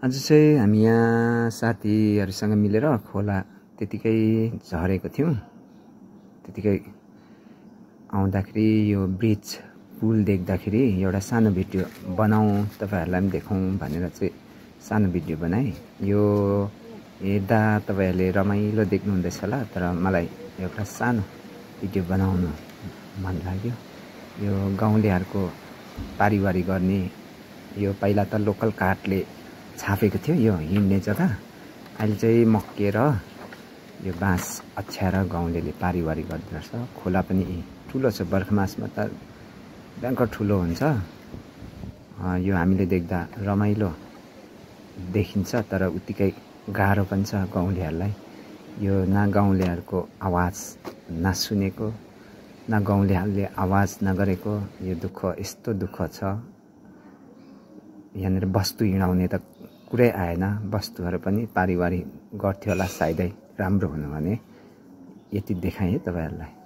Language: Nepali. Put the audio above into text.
आज चाहिँ हामी यहाँ साथीहरुसँग मिलेर खोला त्यतिकै झरेको थियौं। त्यतिकै आउँदाखेरि यो ब्रिज पुल देख्दाखेरि एउटा सानो भिडियो बनाऊ तपाईहरुलाई पनि देखाउँ भनेर चाहिँ सानो भिडियो बनाए। यो हेर्दा तपाईहरुले रमाइलो देख्नु हुँदैछ होला, तर मलाई एउटा सानो भिडियो बनाउन मन लाग्यो। यो गाउँलेहरुको पारिवारी गर्ने, यो पहिला त लोकल काठले छापेको थियो यो हिँड्ने जग्गा, अहिले चाहिँ मक्केर यो बाँस अछ्याएर गाउँलेले पारिवारी गर्दछ। खोला पनि ठुलो छ, बर्खा मासमा त भयंकर ठुलो हुन्छ। यो हामीले देख्दा रमाइलो देखिन्छ, तर उत्तिकै गाह्रो पनि छ गाउँलेहरुलाई। यो न गाउँलेहरुको आवाज नसुनेको, न गाउँलेहरुले आवाज नगरेको यो दुःख, यस्तो दुःख छ। यहाँनिर वस्तु हिँडाउने त कुरै आएन, वस्तुहरु पनि पारिवारी गर्थ्यो होला सायदै, राम्रो हुनु भने। यति देखाएँ है तपाईहरुलाई।